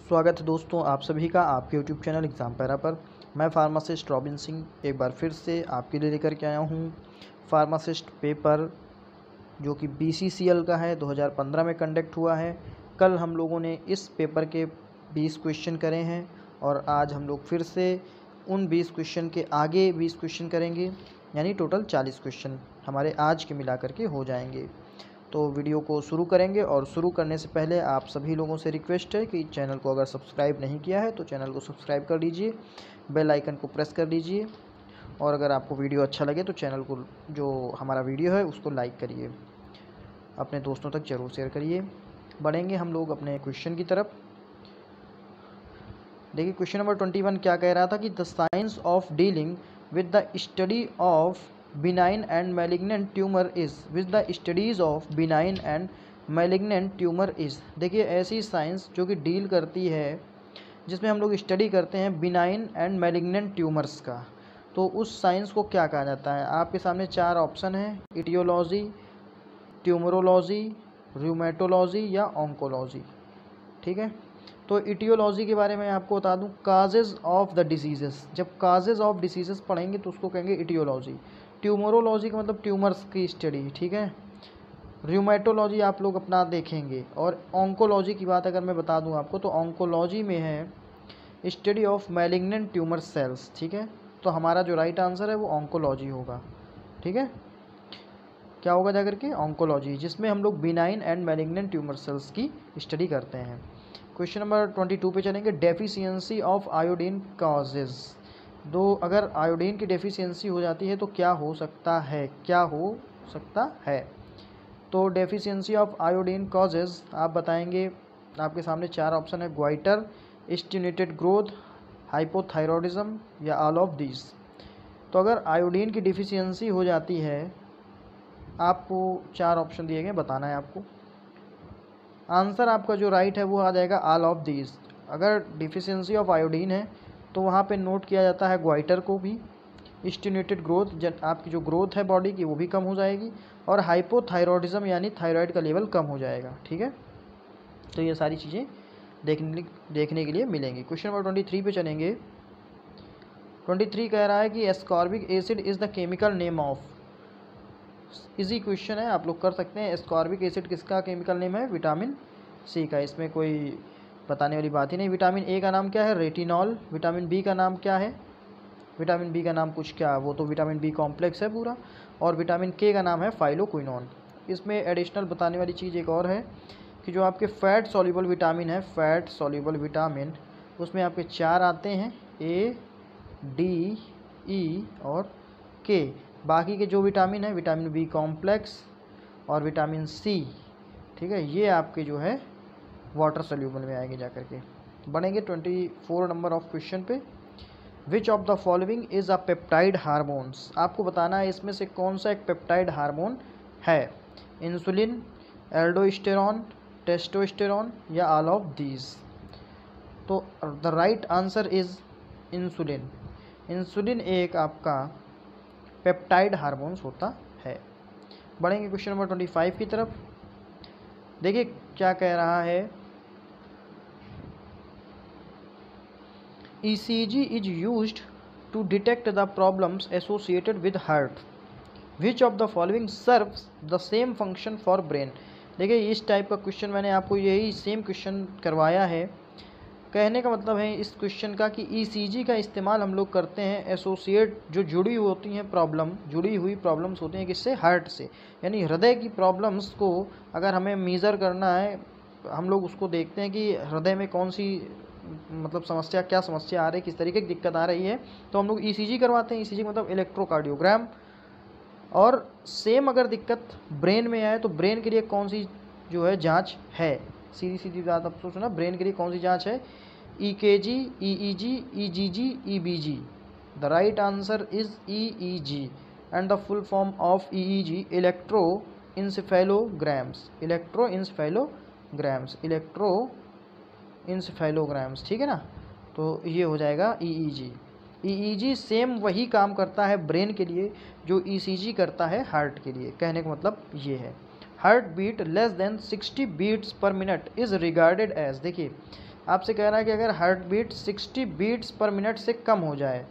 स्वागत है दोस्तों आप सभी का आपके यूट्यूब चैनल एग्ज़ाम पैरा पर। मैं फार्मासिस्ट रॉबिन सिंह एक बार फिर से आपके लिए लेकर के आया हूँ फार्मासिस्ट पेपर जो कि BCCL का है, 2015 में कंडक्ट हुआ है। कल हम लोगों ने इस पेपर के 20 क्वेश्चन करे हैं और आज हम लोग फिर से उन 20 क्वेश्चन के आगे 20 क्वेश्चन करेंगे, यानी टोटल 40 क्वेश्चन हमारे आज के मिला करके हो जाएंगे। तो वीडियो को शुरू करेंगे और शुरू करने से पहले आप सभी लोगों से रिक्वेस्ट है कि चैनल को अगर सब्सक्राइब नहीं किया है तो चैनल को सब्सक्राइब कर लीजिए, बेल आइकन को प्रेस कर लीजिए और अगर आपको वीडियो अच्छा लगे तो चैनल को जो हमारा वीडियो है उसको लाइक करिए, अपने दोस्तों तक ज़रूर शेयर करिए। बढ़ेंगे हम लोग अपने क्वेश्चन की तरफ। देखिए क्वेश्चन नंबर 21 क्या कह रहा था कि the science of dealing with the study of benign and malignant tumor is with the studies of benign and malignant tumor is। देखिए ऐसी साइंस जो कि डील करती है जिसमें हम लोग स्टडी करते हैं बिनाइन एंड मैलिग्नेंट ट्यूमर्स का, तो उस साइंस को क्या कहा जाता है। आपके सामने 4 ऑप्शन है, इटियोलॉजी, ट्यूमरोलॉजी, रूमेटोलॉजी या ऑन्कोलॉजी। ठीक है, तो इटियोलॉजी के बारे में आपको बता दूं, काजेज़ ऑफ द डिसीजेस। जब काजेज़ ऑफ डिसीजेस पढ़ेंगे तो उसको कहेंगे इटियोलॉजी। ट्यूमरोलॉजी का मतलब ट्यूमर्स की स्टडी। ठीक है, रूमेटोलॉजी आप लोग अपना देखेंगे और ऑन्कोलॉजी की बात अगर मैं बता दूं आपको तो ऑन्कोलॉजी में है study of malignant tumour cells. ठीक है, तो हमारा जो राइट आंसर है वो ऑन्कोलॉजी होगा। ठीक है, क्या होगा जाकर के ऑन्कोलॉजी, जिसमें हम लोग benign and malignant tumour cells की स्टडी करते हैं। क्वेश्चन नंबर 22 पे चलेंगे। Deficiency of iodine causes. अगर आयोडीन की डेफिशिएंसी हो जाती है तो क्या हो सकता है, क्या हो सकता है। तो डेफिशिएंसी ऑफ आयोडीन कॉजेज़ आप बताएंगे। आपके सामने 4 ऑप्शन है, ग्वाइटर, स्टिमुलेटेड ग्रोथ, हाइपोथायरॉयडिज्म या ऑल ऑफ दीज। तो अगर आयोडीन की डिफिशियंसी हो जाती है, आपको 4 ऑप्शन दिए गए, बताना है आपको। आंसर आपका जो राइट है वो आ जाएगा ऑल ऑफ दीज। अगर डिफिशियंसी ऑफ आयोडीन है तो वहाँ पे नोट किया जाता है ग्वाइटर को भी, स्टिमुलेटेड ग्रोथ, आपकी जो ग्रोथ है बॉडी की वो भी कम हो जाएगी, और हाइपोथायरॉयडिज्म यानी थायराइड का लेवल कम हो जाएगा। ठीक है, तो ये सारी चीज़ें देखने के लिए मिलेंगी। क्वेश्चन नंबर 23 पे चलेंगे। 23 कह रहा है कि ascorbic acid is the chemical name of. Easy question है, आप लोग कर सकते हैं। एस्कॉर्बिक एसिड किसका केमिकल नेम है? विटामिन सी का। इसमें कोई बताने वाली बात ही नहीं। विटामिन ए का नाम क्या है? रेटिनॉल। विटामिन बी का नाम क्या है? विटामिन बी का नाम कुछ क्या, वो तो विटामिन बी कॉम्प्लेक्स है पूरा। और विटामिन के का नाम है फाइलोक्विनोन। इसमें एडिशनल बताने वाली चीज़ एक और है कि जो आपके फैट सॉल्युबल विटामिन है, फैट सॉल्युबल विटामिन, उसमें आपके 4 आते हैं, ए, डी, ई और के। बाकी के जो विटामिन है, विटामिन बी कॉम्प्लेक्स और विटामिन सी, ठीक है, ये आपके जो है वाटर सोल्यूबल में आएंगे जाकर के। बनेंगे 24 नंबर ऑफ क्वेश्चन पे। Which of the following is a peptide hormones. आपको बताना है इसमें से कौन सा एक पेप्टाइड हार्मोन है। इंसुलिन, एल्डोस्टेरॉन, टेस्टोस्टेरॉन या ऑल ऑफ दीज। तो the right answer is insulin. Insulin एक आपका पेप्टाइड हार्मोन्स होता है। बढ़ेंगे क्वेश्चन नंबर 25 की तरफ। देखिए क्या कह रहा है। ECG is used to detect the problems associated with heart. Which of the following serves the same function for brain? देखिए इस टाइप का क्वेश्चन मैंने आपको यही सेम क्वेश्चन करवाया है। कहने का मतलब है इस क्वेश्चन का कि ECG का इस्तेमाल हम लोग करते हैं एसोसिएट, जो जुड़ी होती हैं जुड़ी हुई प्रॉब्लम्स होती हैं किससे? हार्ट से। यानी हृदय की प्रॉब्लम्स को अगर हमें मेज़र करना है, हम लोग उसको देखते हैं कि हृदय में कौन सी मतलब क्या समस्या आ रही है, किस तरीके की दिक्कत आ रही है, तो हम लोग ECG करवाते हैं। ECG मतलब इलेक्ट्रोकार्डियोग्राम। और सेम अगर दिक्कत ब्रेन में आए तो ब्रेन के लिए कौन सी जो है जांच है, सीधी बात आप सोचो ना, ब्रेन के लिए कौन सी जांच है? EKG, EEG, EGG, EBG। The right answer is EEG and the full form of EEG इलेक्ट्रोइंसेफेलोग्राम्स। ठीक है ना, तो ये हो जाएगा EEG। EEG सेम वही काम करता है ब्रेन के लिए जो ECG करता है हार्ट के लिए। कहने का मतलब ये है। Heart beat less than 60 beats per minute is regarded as. देखिए आपसे कह रहा है कि अगर heart beat 60 beats per minute से कम हो जाए,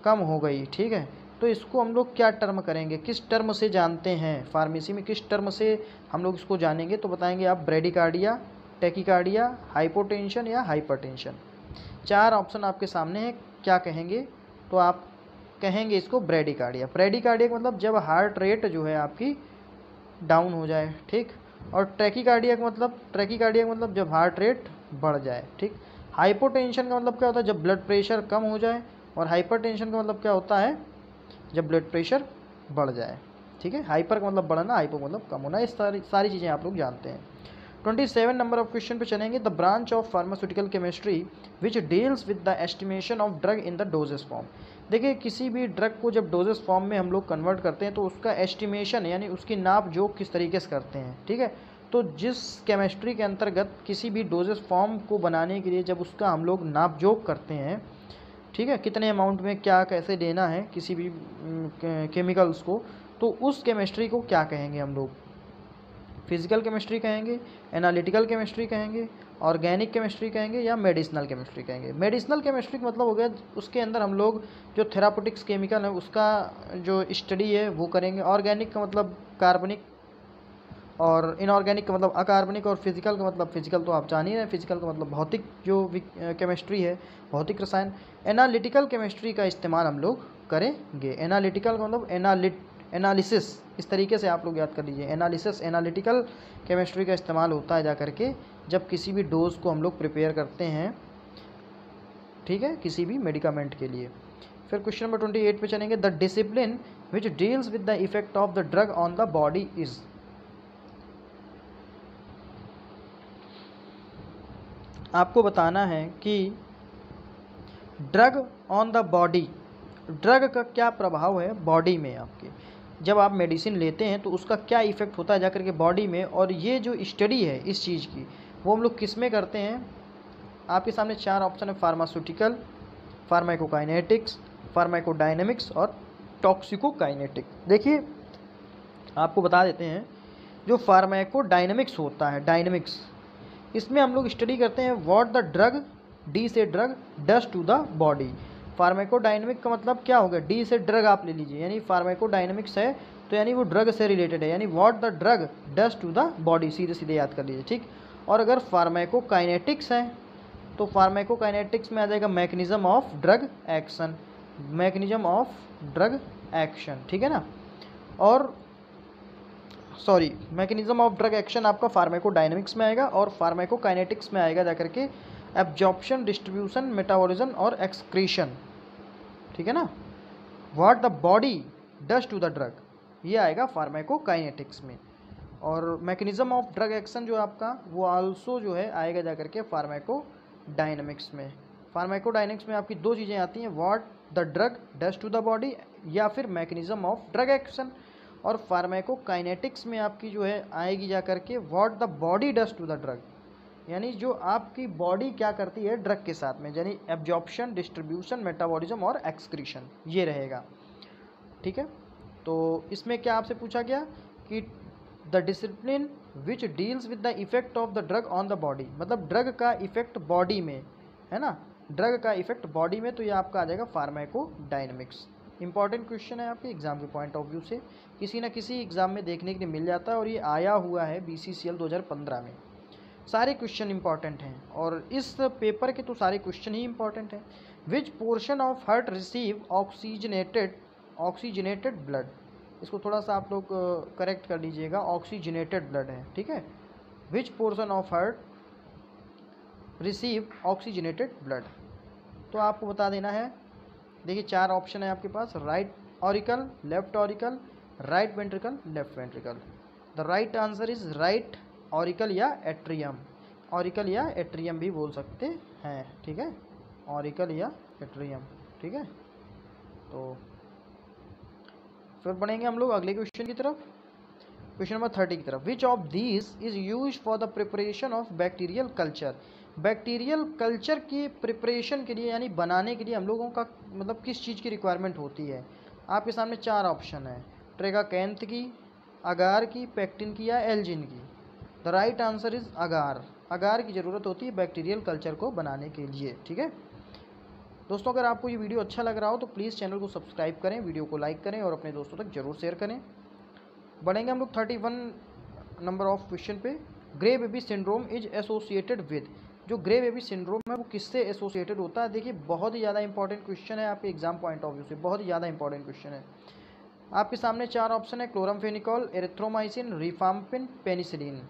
कम हो गई, ठीक है, तो इसको हम लोग क्या टर्म करेंगे, किस टर्म से जानते हैं, फार्मेसी में किस टर्म से हम लोग इसको जानेंगे, तो बताएंगे आप ब्रेडिकार्डिया, टैकीकार्डिया, हाइपोटेंशन या हाइपरटेंशन। 4 ऑप्शन आपके सामने हैं, क्या कहेंगे, तो आप कहेंगे इसको ब्रेडिकार्डिया। ब्रेडिकार्डिया का मतलब जब हार्ट रेट जो है आपकी डाउन हो जाए, ठीक। और टैकीकार्डिया का मतलब जब हार्ट रेट बढ़ जाए, ठीक। हाइपोटेंशन का मतलब क्या होता है, जब ब्लड प्रेशर कम हो जाए। और हाइपरटेंशन का मतलब क्या होता है, जब ब्लड प्रेशर बढ़ जाए, ठीक है। हाइपर का मतलब बढ़ना, हाइपो मतलब कम होना। इस सारी चीज़ें आप लोग जानते हैं। 27 नंबर ऑफ क्वेश्चन पे चलेंगे। The branch of pharmaceutical chemistry which deals with the estimation of drug in the doses form. देखिए, किसी भी ड्रग को जब डोजेस फॉर्म में हम लोग कन्वर्ट करते हैं तो उसका एस्टिमेशन यानी उसकी नाप जोख किस तरीके से करते हैं, ठीक है। तो जिस केमिस्ट्री के अंतर्गत किसी भी डोजेस फॉर्म को बनाने के लिए जब उसका हम लोग नाप जोख करते हैं, ठीक है, कितने अमाउंट में क्या कैसे देना है किसी भी केमिकल्स को, तो उस केमिस्ट्री को क्या कहेंगे हम लोग, फिजिकल केमिस्ट्री कहेंगे, एनालिटिकल केमिस्ट्री कहेंगे, ऑर्गेनिक केमिस्ट्री कहेंगे या मेडिसिनल केमिस्ट्री कहेंगे। मेडिसिनल केमिस्ट्री का मतलब हो गया उसके अंदर हम लोग जो थेरापेटिक्स केमिकल है उसका जो स्टडी है वो करेंगे। ऑर्गेनिक का मतलब कार्बनिक, और इनऑर्गेनिक का मतलब अकार्बनिक, और फिजिकल का मतलब, फिजिकल तो आप जान ही रहे हैं, फिजिकल का मतलब भौतिक जो केमिस्ट्री है, भौतिक रसायन। एनालिटिकल केमिस्ट्री का इस्तेमाल हम लोग करेंगे। एनालिटिकल का मतलब एनालिसिस, इस तरीके से आप लोग याद कर लीजिए, एनालिसिस, एनालिटिकल केमिस्ट्री का इस्तेमाल होता है जा करके जब किसी भी डोज को हम लोग प्रिपेयर करते हैं, ठीक है, किसी भी मेडिकामेंट के लिए। फिर क्वेश्चन नंबर 28 पे चलेंगे। The discipline which deals with the effect of the drug on the body is. आपको बताना है कि drug on the body, drug का क्या प्रभाव है बॉडी में आपके, जब आप मेडिसिन लेते हैं तो उसका क्या इफेक्ट होता है जाकर के बॉडी में। और ये जो स्टडी है इस चीज़ की वो हम लोग किस में करते हैं। आपके सामने 4 ऑप्शन है, फार्मास्यूटिकल, फार्माकोकाइनेटिक्स, फार्माकोडायनेमिक्स और टॉक्सिकोकाइनेटिक। देखिए, आपको बता देते हैं, जो फार्माकोडायनेमिक्स होता है, डायनेमिक्स, इसमें हम लोग स्टडी करते हैं व्हाट द ड्रग, डी से drug, does to the body. Pharmacodynamic का मतलब क्या होगा, डी से ड्रग आप ले लीजिए, यानी फार्माकोडायनेमिक्स है तो यानी वो ड्रग से रिलेटेड है, यानी what the drug does to the body, सीधे सीधे याद कर लीजिए, ठीक। और अगर फार्माकोकाइनेटिक्स है तो फार्माकोकाइनेटिक्स में आ जाएगा mechanism of drug action, mechanism of drug action, ठीक है ना। और sorry, mechanism of drug action आपका फार्माकोडायनेमिक्स में आएगा और फार्माकोकाइनेटिक्स में आएगा जाकर के एब्जॉर्प्शन, डिस्ट्रीब्यूशन, मेटाबॉलिज्म और एक्सक्रीशन, ठीक है ना। What the body does to the drug, ये आएगा फार्माकोकाइनेटिक्स में। और मैकेनिज्म ऑफ ड्रग एक्शन जो आपका वो आल्सो जो है आएगा जाकर के फार्माकोडायनेमिक्स में। फार्माकोडायनेमिक्स में आपकी 2 चीज़ें आती हैं, what the drug does to the body या फिर मैकेनिज्म ऑफ ड्रग एक्शन। और फार्माकोकाइनेटिक्स में आपकी जो है आएगी जा करके what the body does to the drug, यानी जो आपकी बॉडी क्या करती है ड्रग के साथ में, यानी एब्जॉर्प्शन, डिस्ट्रीब्यूशन, मेटाबॉलिज्म और एक्सक्रीशन, ये रहेगा, ठीक है। तो इसमें क्या आपसे पूछा गया कि the discipline which deals with the effect of the drug on the body, मतलब ड्रग का इफेक्ट बॉडी में है ना, ड्रग का इफेक्ट बॉडी में, तो ये आपका आ जाएगा फार्माकोडायनेमिक्स। इंपॉर्टेंट क्वेश्चन है आपके एग्जाम के पॉइंट ऑफ व्यू से, किसी ना किसी एग्जाम में देखने के लिए मिल जाता है और ये आया हुआ है BCCL 2015 में। सारे क्वेश्चन इंपॉर्टेंट हैं और इस पेपर के तो सारे क्वेश्चन ही इंपॉर्टेंट हैं। Which portion of heart receive oxygenated blood, इसको थोड़ा सा आप लोग करेक्ट कर लीजिएगा, ऑक्सीजनेटेड ब्लड है, ठीक है। Which portion of heart receive oxygenated blood, तो आपको बता देना है। देखिए, 4 ऑप्शन है आपके पास, right auricle, left auricle, right ventricle, left ventricle. The right answer is right auricle या एट्रियम, ऑरिकल या एट्रियम भी बोल सकते हैं, ठीक है, ऑरिकल या एट्रियम, ठीक है। तो फिर बढ़ेंगे हम लोग अगले क्वेश्चन की तरफ, क्वेश्चन नंबर 30 की तरफ। Which of these is use for the preparation of bacterial culture, bacterial culture की प्रिपरेशन के लिए यानी बनाने के लिए हम लोगों का मतलब किस चीज़ की रिक्वायरमेंट होती है। आपके सामने 4 ऑप्शन है, ट्रेगाकैंथ की, अगार की, पेक्टिन की या एल्जिन की। द राइट आंसर इज अगार, अगार की ज़रूरत होती है बैक्टीरियल कल्चर को बनाने के लिए। ठीक है दोस्तों, अगर आपको ये वीडियो अच्छा लग रहा हो तो प्लीज़ चैनल को सब्सक्राइब करें, वीडियो को लाइक करें और अपने दोस्तों तक जरूर शेयर करें। बढ़ेंगे हम लोग 31 नंबर ऑफ क्वेश्चन पे। Grey baby syndrome is associated with, जो ग्रे बेबी सिंड्रोम है वो किससे एसोसिएटेड होता है? देखिए बहुत ही ज़्यादा इंपॉर्टेंट क्वेश्चन है आपके एग्जाम पॉइंट ऑफ व्यू से, बहुत ही ज़्यादा इंपॉर्टेंट क्वेश्चन है। आपके सामने 4 ऑप्शन है, क्लोरामफेनिकॉल, एरिथ्रोमाइसिन, रिफाम्पिन, पेनिसिलिन।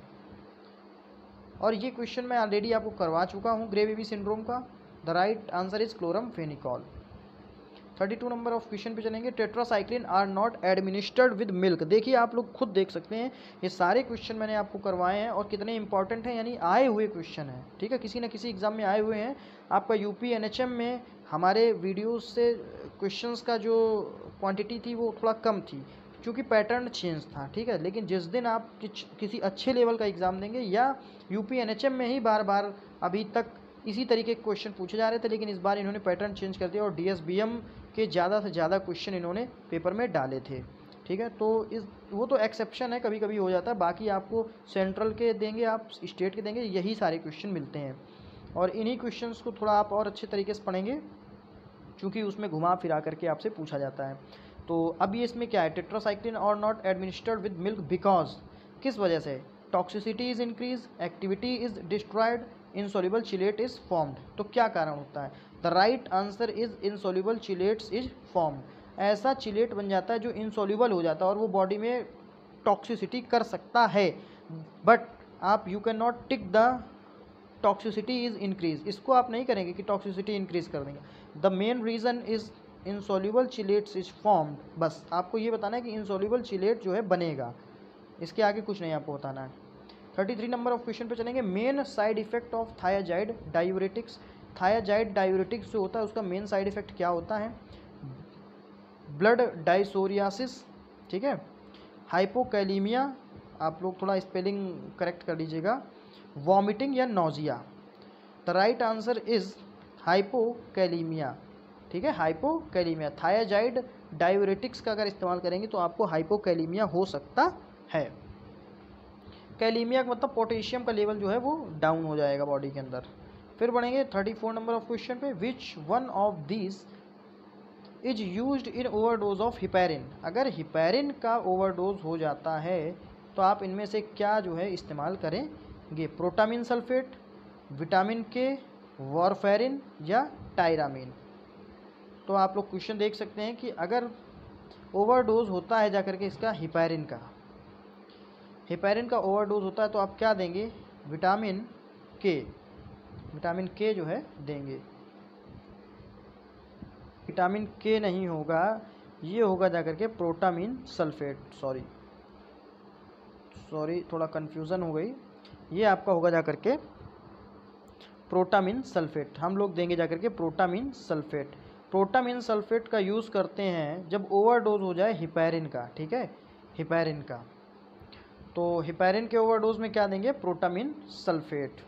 और ये क्वेश्चन मैं ऑलरेडी आपको करवा चुका हूँ ग्रे बेबी सिंड्रोम का। The right answer is chloramphenicol. 32 number of question पे चलेंगे। Tetracycline are not administered with milk. देखिए आप लोग खुद देख सकते हैं ये सारे क्वेश्चन मैंने आपको करवाए हैं और कितने इंपॉर्टेंट हैं, यानी आए हुए क्वेश्चन हैं। ठीक है, किसी न किसी एग्जाम में आए हुए हैं। आपका यूपी एनएचएम में हमारे वीडियोस से क्वेश्चंस का जो क्वांटिटी थी वो थोड़ा कम थी क्योंकि पैटर्न चेंज था। ठीक है, लेकिन जिस दिन आप किसी अच्छे लेवल का एग्ज़ाम देंगे, या यूपी एनएचएम में ही बार बार अभी तक इसी तरीके के क्वेश्चन पूछे जा रहे थे, लेकिन इस बार इन्होंने पैटर्न चेंज कर दिया और डीएसबीएम के ज़्यादा से ज़्यादा क्वेश्चन इन्होंने पेपर में डाले थे। ठीक है, तो वो तो एक्सेप्शन है, कभी कभी हो जाता है। बाकी आपको सेंट्रल के देंगे, आप स्टेट के देंगे, यही सारे क्वेश्चन मिलते हैं। और इन्हीं क्वेश्चंस को थोड़ा आप और अच्छे तरीके से पढ़ेंगे क्योंकि उसमें घुमा फिरा करके आपसे पूछा जाता है। तो अब ये इसमें क्या है, टेट्रासाइक्लिन और not administered with milk because, किस वजह से? Toxicity is increase, activity is destroyed, insoluble chelate is formed. तो क्या कारण होता है? The right answer is insoluble chelates is formed. ऐसा चिलेट बन जाता है जो इनसॉल्युबल हो जाता है और वो बॉडी में टॉक्सिसिटी कर सकता है, बट आप you can not tick the toxicity is increase. इसको आप नहीं करेंगे कि टॉक्सिसिटी इंक्रीज कर देंगे। The main reason is insoluble chelates is formed. बस आपको ये बताना है कि इनसॉल्युबल चिलेट जो है बनेगा, इसके आगे कुछ नहीं आपको बताना है। 33 नंबर ऑफ क्वेश्चन पे चलेंगे। Main side effect of thiazide diuretics. Thiazide diuretics जो होता है उसका मेन साइड इफेक्ट क्या होता है? ब्लड डाइसोरियासिस, ठीक है, हाइपोकैलीमिया, आप लोग थोड़ा स्पेलिंग करेक्ट कर लीजिएगा, वॉमिटिंग या nausea. The right answer is hypokalaemia. ठीक है, हाइपोकैलीमिया। थायाजाइड डायूरेटिक्स का अगर इस्तेमाल करेंगे तो आपको हाइपोकैलीमिया हो सकता है। कैलीमिया का मतलब पोटेशियम का लेवल जो है वो डाउन हो जाएगा बॉडी के अंदर। फिर बढ़ेंगे 34 नंबर ऑफ क्वेश्चन पे। विच one of these is used in overdose of heparin. अगर हिपैरिन का ओवरडोज हो जाता है तो आप इनमें से क्या जो है इस्तेमाल करेंगे? प्रोटामिन सल्फेट, विटामिन के, वॉरफेरिन या टायरामीन। तो आप लोग क्वेश्चन देख सकते हैं कि अगर ओवरडोज होता है जाकर के इसका हिपैरिन का ओवरडोज होता है तो आप क्या देंगे? विटामिन के जो है देंगे। विटामिन के नहीं होगा, ये होगा जाकर के प्रोटामिन सल्फेट। सॉरी थोड़ा कन्फ्यूज़न हो गई। ये आपका होगा जाकर के प्रोटामिन सल्फेट। हम लोग देंगे जाकर के प्रोटामिन सल्फेट। प्रोटामिन सल्फेट का यूज़ करते हैं जब ओवरडोज हो जाए हिपैरिन का। ठीक है, हिपैरिन का। तो हिपैरिन के ओवरडोज में क्या देंगे? Protamine sulphate.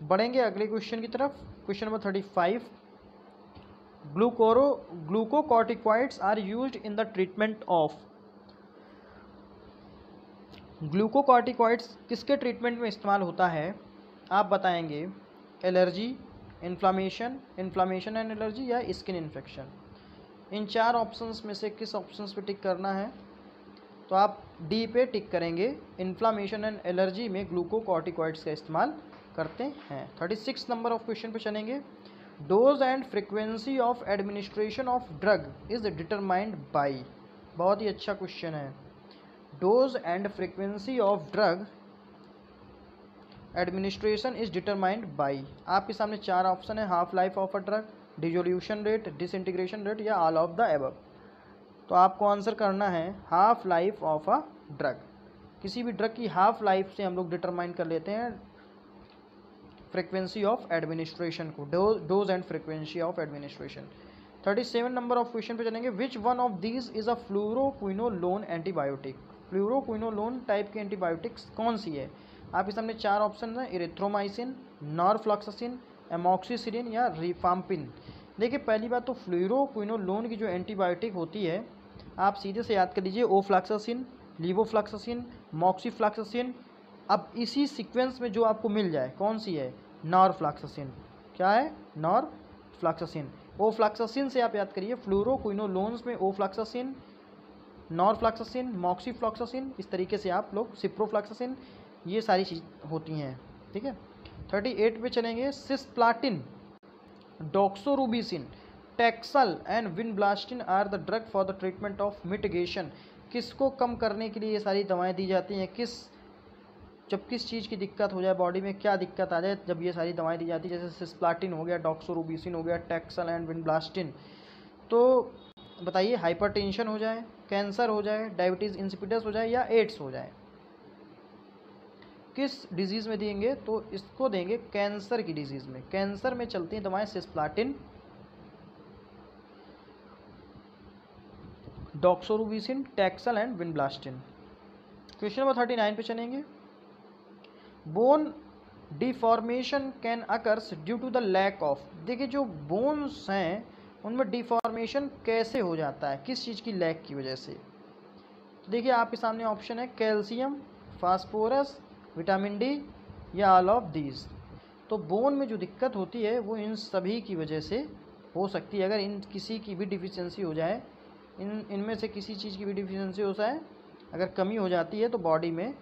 बढ़ेंगे अगले क्वेश्चन की तरफ। Question number 35। Glucocorticoids are used in the treatment of. Glucocorticoids किसके ट्रीटमेंट में इस्तेमाल होता है? आप बताएंगे। एलर्जी, इन्फ्लामेशन एंड एलर्जी या स्किन इन्फेक्शन। इन 4 ऑप्शंस में से किस ऑप्शंस पे टिक करना है? तो आप डी पे टिक करेंगे। इन्फ्लामेशन एंड एलर्जी में ग्लूकोकॉर्टिकॉइड्स का इस्तेमाल करते हैं। 36 नंबर ऑफ क्वेश्चन पे चलेंगे। Dose and frequency of administration of drug is determined by. बहुत ही अच्छा क्वेश्चन है। Dose and frequency of drug administration is determined by. आपके सामने 4 ऑप्शन है। Half life of a drug, dissolution rate, disintegration rate या all of the above. तो आपको answer करना है half life of a drug. किसी भी ड्रग की हाफ लाइफ से हम लोग डिटरमाइन कर लेते हैं फ्रीक्वेंसी ऑफ एडमिनिस्ट्रेशन को, dose and frequency of administration. 37 number of question पे चलेंगे। Which one of these is a fluoroquinolone antibiotic. Fluoroquinolone type के एंटीबायोटिक्स कौन सी है? आपके सामने 4 ऑप्शन हैं। इरिथ्रोमाइसिन, नॉरफ्लॉक्सासिन, एमॉक्सिसिलिन या रिफाम्पिन। देखिए पहली बात तो फ्लूरोक्विनोलोन की जो एंटीबायोटिक होती है आप सीधे से याद कर लीजिए। ओफ्लॉक्सासिन, लीवोफ्लॉक्सासिन, मॉक्सिफ्लॉक्सासिन अब इसी सीक्वेंस में जो आपको मिल जाए, कौन सी है, नॉरफ्लॉक्सासिन। क्या है, नॉरफ्लॉक्सासिन। ओफ्लॉक्सासिन से आप याद करिए, फ्लोरोक्विनोलोन्स में ओफ्लॉक्सासिन, नॉरफ्लॉक्सासिन, मॉक्सीफ्लॉक्सासिन, इस तरीके से आप लोग सिप्रोफ्लॉक्सासिन, ये सारी चीज़ होती हैं। ठीक है, 38 पे चलेंगे। Cisplatin, doxorubicin, taxol and vinblastine are the drug for the treatment of mitigation. किसको कम करने के लिए ये सारी दवाएं दी जाती हैं, जब किस चीज़ की दिक्कत हो जाए, बॉडी में क्या दिक्कत आ जाए, जब ये सारी दवाएं दी जाती है, जैसे सिस्प्लाटिन हो गया, डॉक्सोरूबिसिन हो गया, टैक्सल एंड विनब्लास्टिन। तो बताइए, हाइपरटेंशन हो जाए, कैंसर हो जाए, डायबिटीज़ इंसिपिडस हो जाए या एड्स हो जाए, किस डिजीज़ में देंगे, तो इसको देंगे कैंसर की डिजीज़ में। कैंसर में चलती हैं दवाएं cisplatin, doxorubicin, taxol and vinblastine. Question number 39 पे चलेंगे। Bone deformation can occurs due to the lack of. देखिए, जो बोन्स हैं उनमें डिफॉर्मेशन कैसे हो जाता है, किस चीज़ की लैक की वजह से। तो देखिए, आपके सामने ऑप्शन है कैल्शियम, फास्फोरस, विटामिन डी या ऑल ऑफ दीज। तो बोन में जो दिक्कत होती है वो इन सभी की वजह से हो सकती है। अगर इन किसी की भी डिफिशियंसी हो जाए, इनमें से किसी चीज़ की भी डिफिशियंसी हो जाए, अगर कमी हो जाती है, तो बॉडी में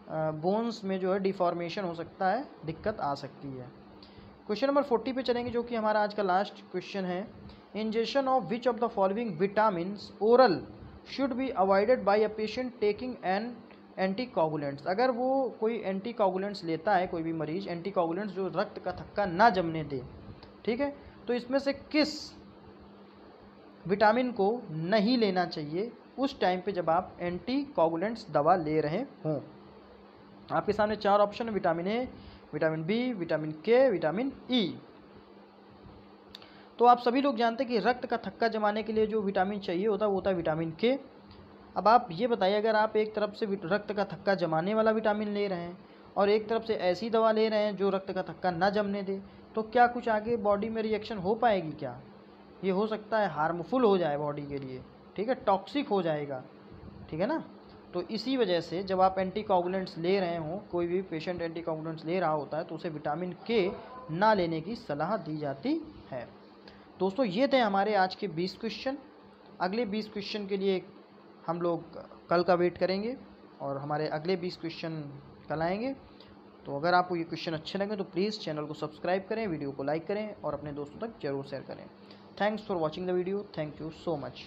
बोन्स में जो है डिफॉर्मेशन हो सकता है, दिक्कत आ सकती है। क्वेश्चन नंबर 40 पे चलेंगे, जो कि हमारा आज का लास्ट क्वेश्चन है। Injection of which of the following vitamins oral should be avoided by a patient taking an anticoagulants. अगर वो कोई एंटीकोगुलेंट्स लेता है, कोई भी मरीज एंटीकोगुलेंट्स जो रक्त का थक्का ना जमने दे, ठीक है, तो इसमें से किस विटामिन को नहीं लेना चाहिए उस टाइम पे जब आप एंटीकोगुलेंट्स दवा ले रहे हों। आपके सामने 4 ऑप्शन है, vitamin A, vitamin B, vitamin K, vitamin E. तो आप सभी लोग जानते हैं कि रक्त का थक्का जमाने के लिए जो विटामिन चाहिए होता है वो होता है विटामिन के। अब आप ये बताइए, अगर आप एक तरफ से रक्त का थक्का जमाने वाला विटामिन ले रहे हैं और एक तरफ से ऐसी दवा ले रहे हैं जो रक्त का थक्का ना जमने दे, तो क्या कुछ आगे बॉडी में रिएक्शन हो पाएगी क्या? ये हो सकता है हार्मफुल हो जाए बॉडी के लिए, ठीक है, टॉक्सिक हो जाएगा, ठीक है ना। तो इसी वजह से जब आप एंटीकोगुलेंट्स ले रहे हों, कोई भी पेशेंट एंटीकोगुलेंट्स ले रहा होता है, तो उसे विटामिन के ना लेने की सलाह दी जाती है। दोस्तों, ये थे हमारे आज के 20 क्वेश्चन। अगले 20 क्वेश्चन के लिए हम लोग कल का वेट करेंगे और हमारे अगले 20 क्वेश्चन कल आएंगे। तो अगर आपको ये क्वेश्चन अच्छे लगे तो प्लीज़ चैनल को सब्सक्राइब करें, वीडियो को लाइक करें और अपने दोस्तों तक जरूर शेयर करें। Thanks for watching the video. Thank you so much.